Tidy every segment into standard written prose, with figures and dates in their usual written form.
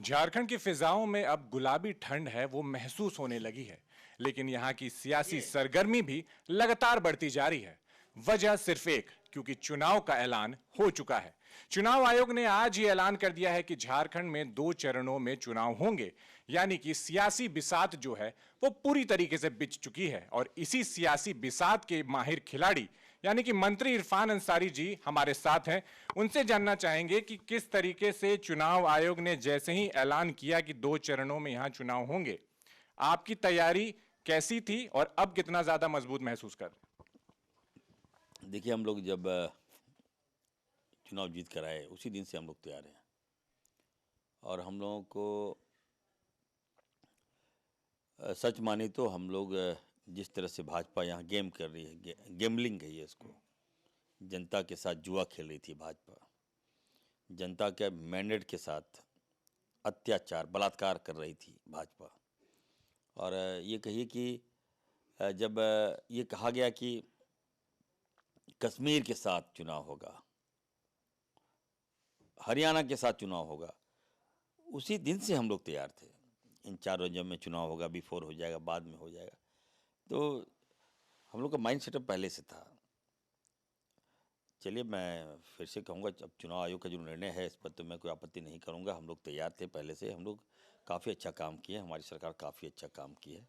झारखंड की फिजाओं में अब गुलाबी ठंड है वो महसूस होने लगी है, लेकिन यहां की सियासी सरगर्मी भी लगातार बढ़ती जा रही है। वजह सिर्फ एक, क्योंकि चुनाव का ऐलान हो चुका है। चुनाव आयोग ने आज ही ऐलान कर दिया है कि झारखंड में 2 चरणों में चुनाव होंगे, यानी कि सियासी बिसात जो है वो पूरी तरीके से बिछ चुकी है। और इसी सियासी बिसात के माहिर खिलाड़ी यानी कि मंत्री इरफान अंसारी जी हमारे साथ हैं। उनसे जानना चाहेंगे कि किस तरीके से चुनाव आयोग ने जैसे ही ऐलान किया कि 2 चरणों में यहां चुनाव होंगे, आपकी तैयारी कैसी थी और अब कितना ज्यादा मजबूत महसूस कर रहे हैं? देखिए, हम लोग जब चुनाव जीत कर आए उसी दिन से हम लोग तैयार हैं। और हम लोगों को सच माने तो हम लोग जिस तरह से भाजपा यहाँ गेम कर रही है, गेमलिंग है ये इसको, जनता के साथ जुआ खेल रही थी भाजपा। जनता के मैंडेट के साथ अत्याचार बलात्कार कर रही थी भाजपा। और ये कहिए कि जब ये कहा गया कि कश्मीर के साथ चुनाव होगा, हरियाणा के साथ चुनाव होगा, उसी दिन से हम लोग तैयार थे। इन 4 राज्यों में चुनाव होगा, बिफोर हो जाएगा, बाद में हो जाएगा। तो हम लोग का माइंड सेटअप पहले से था। चलिए, मैं फिर से कहूँगा, अब चुनाव आयोग का जो निर्णय है इस पर तो मैं कोई आपत्ति नहीं करूँगा। हम लोग तैयार थे पहले से, हम लोग काफ़ी अच्छा काम किए, हमारी सरकार काफ़ी अच्छा काम की है।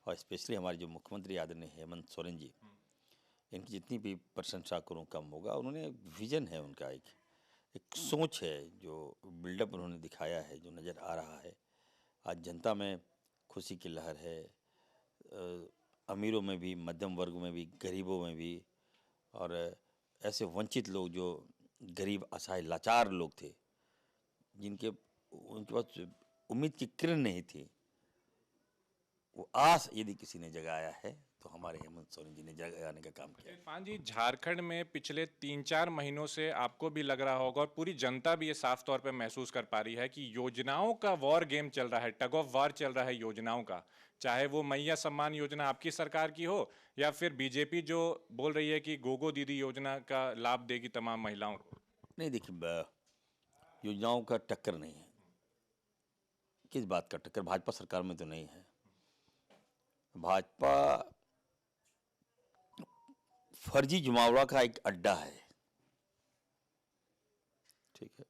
और स्पेशली हमारे जो मुख्यमंत्री आदरणीय हेमंत सोरेन जी, इनकी जितनी भी प्रशंसा करूँ कम होगा। उन्होंने विजन है उनका, एक सोच है, जो बिल्डअप उन्होंने दिखाया है, जो नज़र आ रहा है। आज जनता में खुशी की लहर है, अमीरों में भी, मध्यम वर्ग में भी, गरीबों में भी। और ऐसे वंचित लोग जो गरीब, असहाय, लाचार लोग थे, जिनके उनके पास उम्मीद की किरण नहीं थी, वो आस यदि किसी ने जगाया है तो हमारे हेमंत सोरेन जी ने जगाने का काम किया है। इरफान जी, झारखंड में पिछले 3-4 महीनों से आपको भी लग रहा होगा और पूरी जनता भी ये साफ तौर पे महसूस कर पा रही है कि योजनाओं का वॉर गेम चल रहा है, टग ऑफ वार चल रहा है योजनाओं का। चाहे वो मैया सम्मान योजना आपकी सरकार की हो या फिर बीजेपी जो बोल रही है कि गोगो दीदी योजना का लाभ देगी तमाम महिलाओं को। नहीं, देखिए, योजनाओं का टक्कर नहीं है। किस बात का टक्कर? भाजपा सरकार में तो नहीं है। भाजपा फर्जी जुमावड़ा का एक अड्डा है, ठीक है।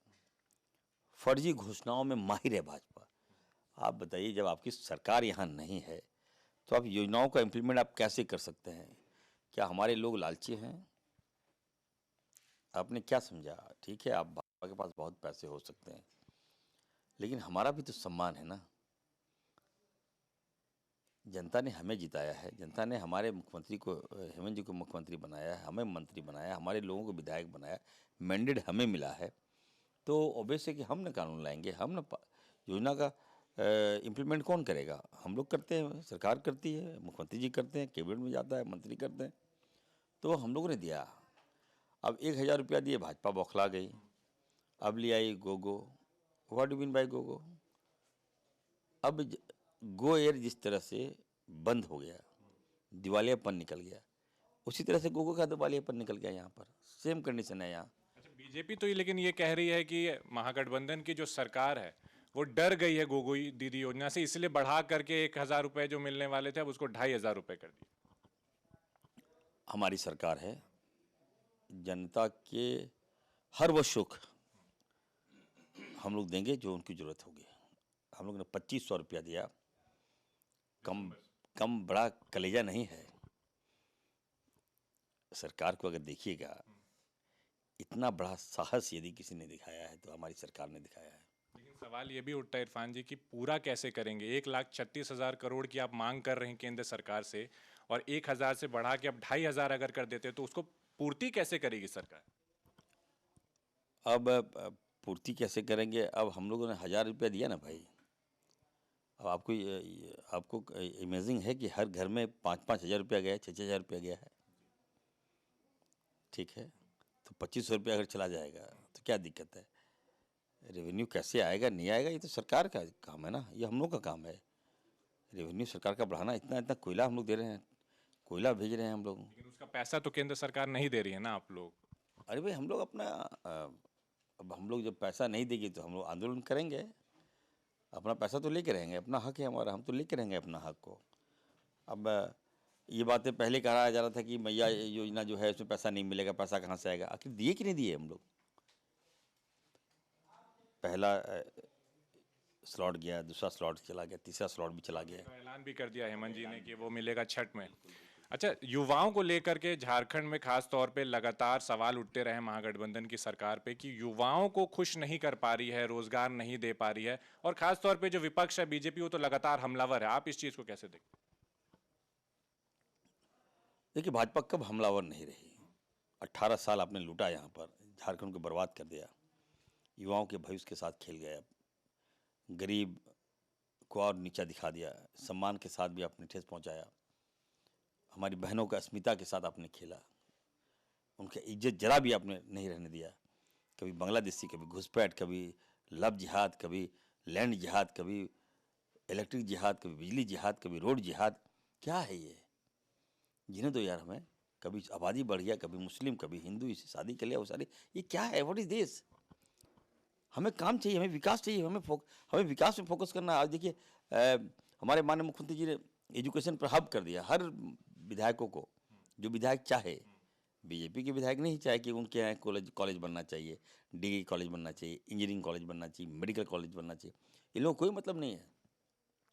फर्जी घोषणाओं में माहिर है भाजपा। आप बताइए, जब आपकी सरकार यहाँ नहीं है तो आप योजनाओं का इम्प्लीमेंट आप कैसे कर सकते हैं? क्या हमारे लोग लालची हैं? आपने क्या समझा? ठीक है, आप भाजपा के पास बहुत पैसे हो सकते हैं, लेकिन हमारा भी तो सम्मान है ना। जनता ने हमें जिताया है, जनता ने हमारे मुख्यमंत्री को, हेमंत जी को मुख्यमंत्री बनाया है, हमें मंत्री बनाया, हमारे लोगों को विधायक बनाया, मैंडेट हमें मिला है। तो ऑब्वियस है कि हम न कानून लाएंगे, हम न योजना का इम्प्लीमेंट कौन करेगा? हम लोग करते हैं, सरकार करती है, मुख्यमंत्री जी करते हैं, कैबिनेट में जाता है, मंत्री करते हैं। तो हम लोगों ने दिया। अब 1,000 रुपया दिए, भाजपा बौखला गई। अब ले आई gogo. What do mean by gogo? अब गो एयर जिस तरह से बंद हो गया, दिवालियापन निकल गया, उसी तरह से गोगो का दिवालियापन निकल गया। यहाँ पर सेम कंडीशन है यहाँ। अच्छा, बीजेपी तो ये लेकिन ये कह रही है कि महागठबंधन की जो सरकार है वो डर गई है गोगोई दीदी योजना से, इसलिए बढ़ा करके 1,000 रुपए जो मिलने वाले थे अब उसको 2,500 रुपए कर दिए। हमारी सरकार है, जनता के हर वो सुख हम लोग देंगे जो उनकी ज़रूरत होगी। हम लोग ने 2,500 रुपया दिया। कम कम बड़ा कलेजा नहीं है। सरकार को अगर देखिएगा, इतना बड़ा साहस यदि किसी ने दिखाया है तो हमारी सरकार ने दिखाया है। लेकिन सवाल ये भी उठता है इरफान जी कि पूरा कैसे करेंगे? 1,36,000 करोड़ की आप मांग कर रहे हैं केंद्र सरकार से, और 1,000 से बढ़ा के अब 2,500 अगर कर देते तो उसको पूर्ति कैसे करेगी सरकार? अब पूर्ति कैसे करेंगे? अब हम लोगों ने 1,000 रुपया दिया ना भाई। अब आपको इमेजिंग है कि हर घर में 5-5 हज़ार रुपया गया है, 6-6 हज़ार रुपया गया है, ठीक है। तो 2,500 रुपया अगर चला जाएगा तो क्या दिक्कत है? रेवेन्यू कैसे आएगा, नहीं आएगा, ये तो सरकार का काम है ना, ये हम लोग का काम है। रेवेन्यू सरकार का बढ़ाना। इतना इतना कोयला हम लोग दे रहे हैं, कोयला भेज रहे हैं हम लोग। लेकिन उसका पैसा तो केंद्र सरकार नहीं दे रही है ना आप लोग। अरे भाई, हम लोग अपना अब हम लोग जब पैसा नहीं देंगे तो हम लोग आंदोलन करेंगे। अपना पैसा तो लेके रहेंगे, अपना हक है हमारा, हम तो लेके रहेंगे अपना हक को। अब ये बातें पहले कहा जा रहा था कि मैया योजना जो है उसमें पैसा नहीं मिलेगा, पैसा कहाँ से आएगा, आखिर दिए कि नहीं दिए हम लोग? पहला स्लॉट गया, दूसरा स्लॉट चला गया, तीसरा स्लॉट भी चला गया। तो ऐलान भी कर दिया हेमंत जी ने कि वो मिलेगा छठ में। अच्छा, युवाओं को लेकर के झारखंड में खास तौर पे लगातार सवाल उठते रहे महागठबंधन की सरकार पे कि युवाओं को खुश नहीं कर पा रही है, रोजगार नहीं दे पा रही है, और खास तौर पे जो विपक्ष है बीजेपी वो तो लगातार हमलावर है। आप इस चीज को कैसे देखते हैं? देखिए, भाजपा कब हमलावर नहीं रही। 18 साल आपने लूटा, यहाँ पर झारखंड को बर्बाद कर दिया, युवाओं के भविष्य के साथ खेल गया, गरीब को और नीचा दिखा दिया, सम्मान के साथ भी आपने ठेस पहुंचाया, हमारी बहनों का अस्मिता के साथ आपने खेला, उनकी इज्जत जरा भी आपने नहीं रहने दिया। कभी बांग्लादेशी, कभी घुसपैठ, कभी लव जिहाद, कभी लैंड जिहाद, कभी इलेक्ट्रिक जिहाद, कभी बिजली जिहाद, कभी रोड जिहाद। क्या है ये? जिन्हें तो यार हमें, कभी आबादी बढ़ गया, कभी मुस्लिम, कभी हिंदू, इससे शादी कर लिया वो सारी, ये क्या है? What is this? हमें काम चाहिए, हमें विकास चाहिए, हमें विकास में फोकस करना है। आज देखिए, हमारे माननीय मुख्यमंत्री जी ने एजुकेशन पर हब कर दिया हर विधायकों को। जो विधायक चाहे, बीजेपी के विधायक नहीं चाहे कि उनके यहाँ कॉलेज बनना चाहिए, डिग्री कॉलेज बनना चाहिए, इंजीनियरिंग कॉलेज बनना चाहिए, मेडिकल कॉलेज बनना चाहिए, इन लोगों को कोई मतलब नहीं है।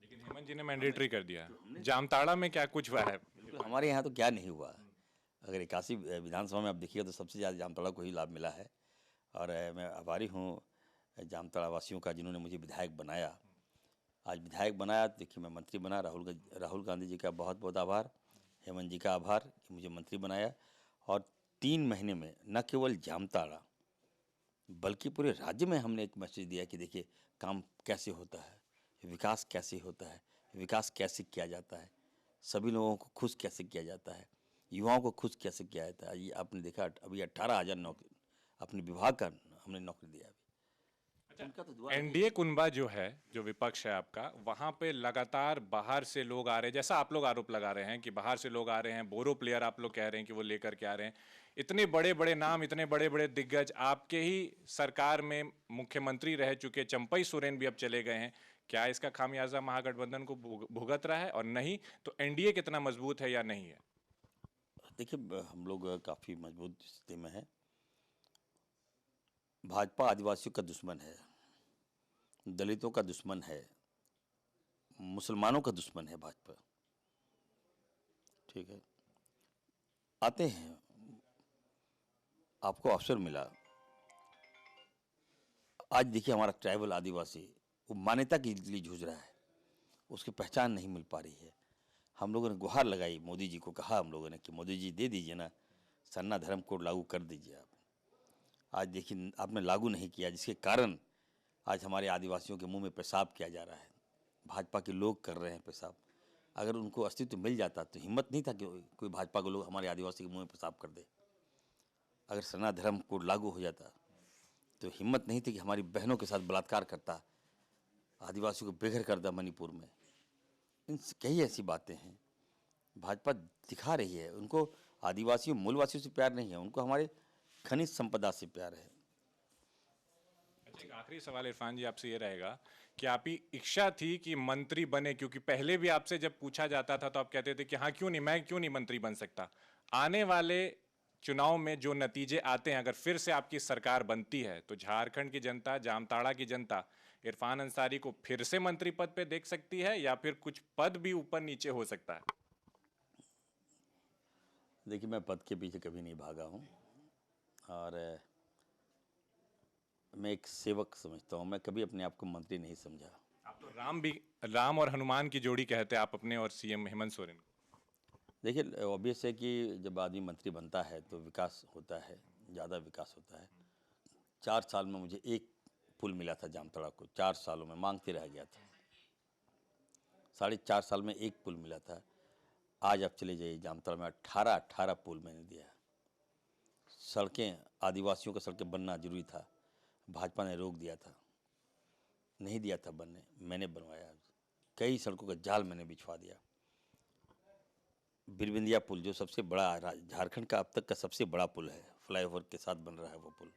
लेकिन हेमंत जी ने मैंडेटरी कर दिया। जामताड़ा में क्या कुछ हुआ है? बिल्कुल, हमारे यहाँ तो क्या नहीं हुआ। अगर 81 विधानसभा में आप देखिएगा तो सबसे ज़्यादा जामताड़ा को ही लाभ मिला है। और मैं आभारी हूँ जामताड़ा वासियों का, जिन्होंने मुझे विधायक बनाया। आज विधायक बनाया, देखिए मैं मंत्री बना। राहुल गांधी जी का बहुत बहुत आभार, हेमंत जी का आभार कि मुझे मंत्री बनाया। और 3 महीने में न केवल जामताड़ा बल्कि पूरे राज्य में हमने एक मैसेज दिया कि देखिए काम कैसे होता है, विकास कैसे होता है, विकास कैसे किया जाता है, सभी लोगों को खुश कैसे किया जाता है, युवाओं को खुश कैसे किया जाता है। ये आपने देखा, अभी 18,000 नौकरी अपने विभाग का हमने नौकरी दिया। उनका तो दुआ एनडीए कुनबा जो है, जो विपक्ष है आपका, वहां पे लगातार बाहर से लोग आ रहे हैं, जैसा आप लोग आरोप लगा रहे हैं कि बाहर से लोग आ रहे हैं, बोरो प्लेयर आप लोग कह रहे हैं कि वो लेकर के आ रहे हैं। इतने बड़े बड़े नाम, इतने बड़े बड़े दिग्गज आपके ही सरकार में मुख्यमंत्री रह चुके चंपई सोरेन भी अब चले गए हैं। क्या इसका खामियाजा महागठबंधन को भुगत रहा है? और नहीं तो एनडीए कितना मजबूत है या नहीं है? देखिए, हम लोग काफ़ी मजबूत स्थिति में हैं। भाजपा आदिवासियों का दुश्मन है, दलितों का दुश्मन है, मुसलमानों का दुश्मन है भाजपा। ठीक है, आते हैं, आपको अवसर मिला। आज देखिए हमारा ट्राइबल आदिवासी वो मान्यता के लिए जूझ रहा है, उसकी पहचान नहीं मिल पा रही है। हम लोगों ने गुहार लगाई, मोदी जी को कहा हम लोगों ने कि मोदी जी दे दीजिए ना, सरना धर्म कोड लागू कर दीजिए आप। आज देखिए आपने लागू नहीं किया, जिसके कारण आज हमारे आदिवासियों के मुंह में पेशाब किया जा रहा है। भाजपा के लोग कर रहे हैं पेशाब। अगर उनको अस्तित्व मिल जाता तो हिम्मत नहीं था कि कोई भाजपा के लोग हमारे आदिवासी के मुंह में पेशाब कर दे। अगर सरना धर्म कोड लागू हो जाता तो हिम्मत नहीं थी कि हमारी बहनों के साथ बलात्कार करता, आदिवासियों को बेघर करता मणिपुर में। इन कई ऐसी बातें हैं भाजपा दिखा रही है। उनको आदिवासियों मूलवासियों से प्यार नहीं है, उनको हमारे खनिज संपदा से प्यार है। एक आखिरी सवाल इरफान जी आपसे ये रहेगा कि आपकी इच्छा थी कि मंत्री बने, क्योंकि पहले भी आपसे जब पूछा जाता था तो आप कहते थे कि हाँ क्यों नहीं, मैं क्यों नहीं मंत्री बन सकता। आने वाले चुनाव में जो नतीजे आते हैं, अगर फिर से आपकी सरकार बनती है तो झारखंड की जनता, जामताड़ा की जनता इरफान अंसारी को फिर से मंत्री पद पे देख सकती है या फिर कुछ पद भी ऊपर नीचे हो सकता है? देखिए, मैं पद के पीछे कभी नहीं भागा हूँ और मैं एक सेवक समझता हूँ। मैं कभी अपने आप को मंत्री नहीं समझा। आप तो राम और हनुमान की जोड़ी कहते हैं आप अपने और सीएम हेमंत सोरेन को। देखिए, ऑब्वियस है कि जब आदमी मंत्री बनता है तो विकास होता है, ज़्यादा विकास होता है। 4 साल में मुझे एक पुल मिला था जामताड़ा को, 4 सालों में मांगते रह गया था। 4.5 साल में एक पुल मिला था। आज आप चले जाइए जामताड़ा में 18 पुल मैंने दिया। सड़कें, आदिवासियों का सड़कें बनना जरूरी था, भाजपा ने रोक दिया था, नहीं दिया था बनने, मैंने बनवाया। कई सड़कों का जाल मैंने बिछवा दिया। बिरबिंदिया पुल जो सबसे बड़ा झारखंड का अब तक का सबसे बड़ा पुल है, फ्लाईओवर के साथ बन रहा है वो पुल।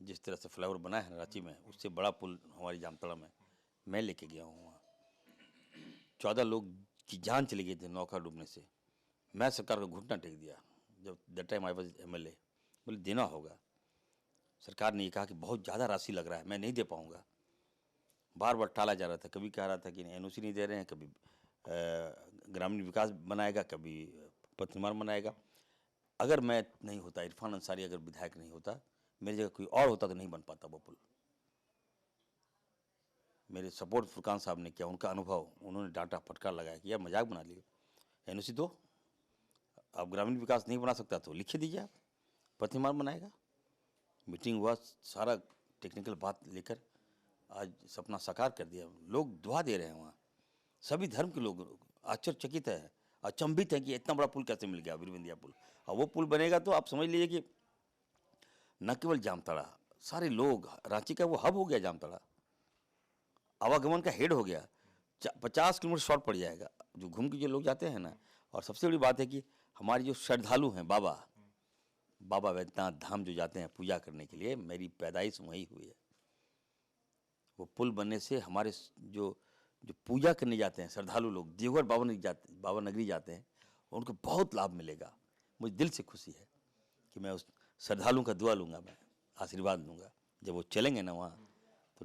जिस तरह से फ्लाईओवर बना है रांची में, उससे बड़ा पुल हमारी जामताड़ा में मैं लेके गया हूँ वहाँ। 14 लोग की जान चली गई थी नौका डूबने से। मैं सरकार को घुटना टेक दिया जब that time I was MLA. बोले देना होगा। सरकार ने ये कहा कि बहुत ज़्यादा राशि लग रहा है, मैं नहीं दे पाऊँगा। बार बार टाला जा रहा था, कभी कह रहा था कि एनओसी नहीं दे रहे हैं, कभी ग्रामीण विकास बनाएगा, कभी पथ निर्माण बनाएगा। अगर मैं नहीं होता, इरफान अंसारी अगर विधायक नहीं होता, मेरी जगह कोई और होता तो नहीं बन पाता वो पुल। मेरे सपोर्ट फुरकान साहब ने किया, उनका अनुभव, उन्होंने डांटा, फटकार लगाया कि यार मजाक बना लिया, एनओसी दो, आप ग्रामीण विकास नहीं बना सकता तो लिख दीजिए, आप पथ निर्माण बनाएगा। मीटिंग हुआ, सारा टेक्निकल बात लेकर आज सपना साकार कर दिया। लोग दुआ दे रहे हैं वहाँ, सभी धर्म के लोग आश्चर्यचकित है, अचंभित है कि इतना बड़ा पुल कैसे मिल गया, वीरबंदिया पुल। और वो पुल बनेगा तो आप समझ लीजिए कि न केवल जामताड़ा, सारे लोग, रांची का वो हब हो गया जामताड़ा, आवागमन का हेड हो गया। 50 किलोमीटर शॉर्ट पड़ जाएगा, जो घूम के जो लोग जाते हैं ना। और सबसे बड़ी बात है कि हमारे जो श्रद्धालु हैं, बाबा वैद्यनाथ धाम जो जाते हैं पूजा करने के लिए, मेरी पैदाइश वहीं हुई है। वो पुल बनने से हमारे जो पूजा करने जाते हैं श्रद्धालु लोग, देवघर बाबा नगरी जाते हैं, उनको बहुत लाभ मिलेगा। मुझे दिल से खुशी है कि मैं उस श्रद्धालुओं का दुआ लूँगा, मैं आशीर्वाद लूँगा। जब वो चलेंगे ना वहाँ, तो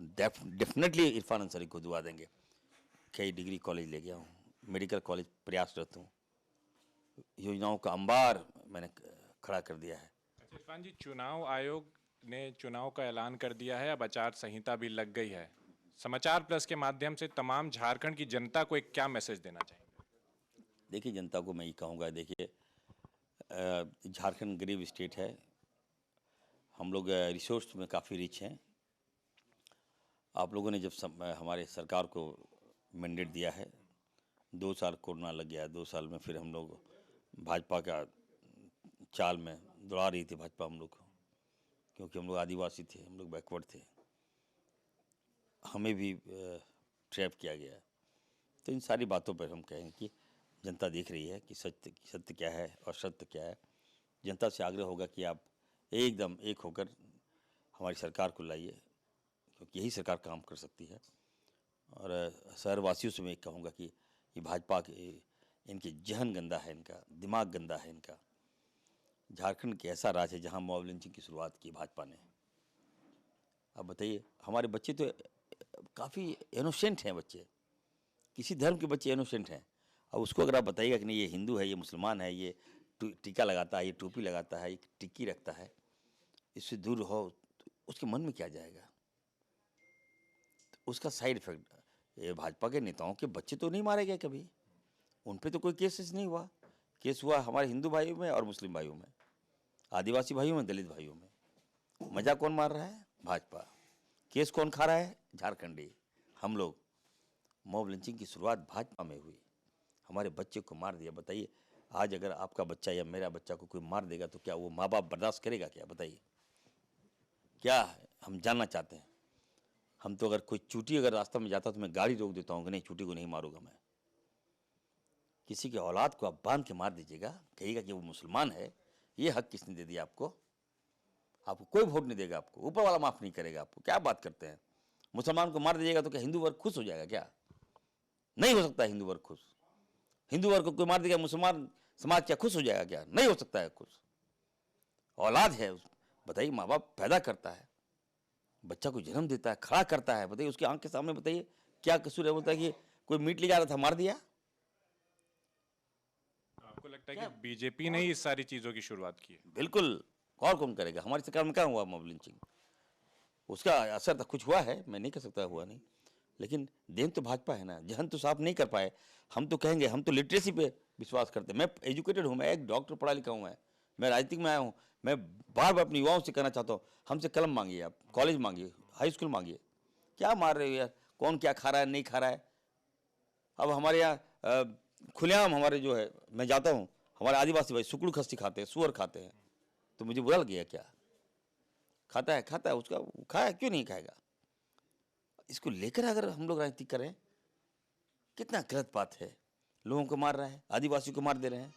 डेफिनेटली इरफान अंसारी को दुआ देंगे। कई डिग्री कॉलेज ले गया हूँ, मेडिकल कॉलेज प्रयासरत हूँ, योजनाओं का अंबार मैंने खड़ा कर दिया है। अच्छा इरफान जी, चुनाव आयोग ने चुनाव का ऐलान कर दिया है, अब आचार संहिता भी लग गई है। समाचार प्लस के माध्यम से तमाम झारखंड की जनता को एक क्या मैसेज देना चाहेंगे? देखिए, जनता को मैं ये कहूँगा, देखिए झारखंड गरीब स्टेट है, हम लोग रिसोर्स में काफ़ी रिच हैं। आप लोगों ने जब हमारे सरकार को मैंडेट दिया है, 2 साल कोरोना लग गया, 2 साल में फिर हम लोग भाजपा का चाल में दौड़ा रही थी भाजपा हम लोग को, क्योंकि हम लोग आदिवासी थे, हम लोग बैकवर्ड थे, हमें भी ट्रैप किया गया। तो इन सारी बातों पर हम कहेंगे कि जनता देख रही है कि सत्य क्या है और सत्य क्या है। जनता से आग्रह होगा कि आप एकदम एक होकर हमारी सरकार को लाइए, क्योंकि यही सरकार काम कर सकती है। और शहरवासियों से मैं कहूँगा कि ये भाजपा के, इनकी जहन गंदा है, इनका दिमाग गंदा है इनका। झारखंड के ऐसा राज्य है जहाँ मॉब लिंचिंग की शुरुआत की भाजपा ने। अब बताइए, हमारे बच्चे तो काफ़ी इनोसेंट हैं, बच्चे, किसी धर्म के बच्चे इनोसेंट हैं। अब उसको अगर आप बताइएगा कि नहीं ये हिंदू है, ये मुसलमान है, ये टीका लगाता है, ये टोपी लगाता है, ये टिक्की रखता है, इससे दूर रहो, तो उसके मन में क्या जाएगा? तो उसका साइड इफेक्ट, ये भाजपा के नेताओं के बच्चे तो नहीं मारे गए कभी, उन पे तो कोई केसेस नहीं हुआ। केस हुआ हमारे हिंदू भाइयों में और मुस्लिम भाइयों में, आदिवासी भाइयों में, दलित भाइयों में। मजा कौन मार रहा है? भाजपा। केस कौन खा रहा है? झारखंडी, हम लोग। मॉब लिंचिंग की शुरुआत भाजपा में हुई, हमारे बच्चे को मार दिया। बताइए, आज अगर आपका बच्चा या मेरा बच्चा को कोई मार देगा तो क्या वो माँ बाप बर्दाश्त करेगा क्या? बताइए, क्या हम जानना चाहते हैं। हम तो अगर कोई चूटी अगर रास्ता में जाता तो मैं गाड़ी रोक देता हूँ कि नहीं, चूटी को नहीं मारूंगा मैं। किसी के औलाद को आप बांध के मार दीजिएगा, कहिएगा कि वो मुसलमान है, ये हक किसने दे दिया आपको? आपको कोई वोट नहीं देगा, आपको ऊपर वाला माफ नहीं करेगा आपको। क्या बात करते हैं? मुसलमान को मार दीजिएगा तो क्या हिंदू वर्ग खुश हो जाएगा क्या? नहीं हो सकता हिंदू वर्ग खुश। हिंदू वर्ग को कोई मार देगा, मुसलमान समाज क्या खुश हो जाएगा क्या? नहीं हो सकता है खुश। औलाद है, बताइए, माँ बाप पैदा करता है, बच्चा को जन्म देता है, खड़ा करता है, बताइए उसकी आंख के सामने, बताइए क्या कसूर है? बोलता है कि कोई मीट ले जा रहा था, मार दिया। आपको लगता है कि बीजेपी ने ही इस सारी चीजों की शुरुआत की है? बिल्कुल, और कौन करेगा? हमारी सरकार में क्या हुआ मॉब लिंचिंग? उसका असर तो कुछ हुआ है, मैं नहीं कह सकता हुआ नहीं, लेकिन देन तो भाजपा है ना। जहन तो साफ नहीं कर पाए। हम तो कहेंगे, हम तो लिटरेसी पे विश्वास करते हैं। मैं एजुकेटेड हूँ, मैं एक डॉक्टर पढ़ा लिखा हूँ, मैं राजनीतिक में आया हूँ। मैं बार बार अपने युवाओं से कहना चाहता हूँ, हमसे कलम मांगिए, आप कॉलेज मांगिए, हाई स्कूल मांगिए। क्या मार रहे हो यार? कौन क्या खा रहा है, नहीं खा रहा है? अब हमारे यहाँ खुलेआम, हमारे जो है, मैं जाता हूँ, हमारे आदिवासी भाई सुकड़ू खस्सी खाते हैं, सुअर खाते हैं, तो मुझे बुरा लग गया। क्या खाता है, उसका खाया, क्यों नहीं खाएगा? इसको लेकर अगर हम लोग राजनीति करें, कितना गलत बात है। लोगों को मार रहा है, आदिवासी को मार दे रहे हैं।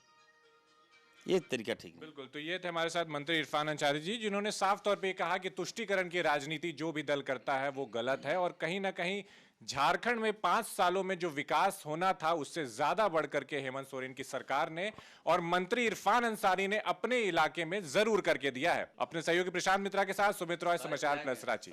ये तरीका ठीक नहीं। बिल्कुल, तो ये थे हमारे साथ मंत्री इरफान अंसारी जी, जिन्होंने साफ तौर पे कहा कि तुष्टीकरण की राजनीति जो भी दल करता है वो गलत है, और कहीं ना कहीं झारखंड में 5 सालों में जो विकास होना था उससे ज्यादा बढ़कर के हेमंत सोरेन की सरकार ने और मंत्री इरफान अंसारी ने अपने इलाके में जरूर करके दिया है। अपने सहयोगी प्रशांत मित्रा के साथ सुमित रॉय, समाचार प्लस रांची।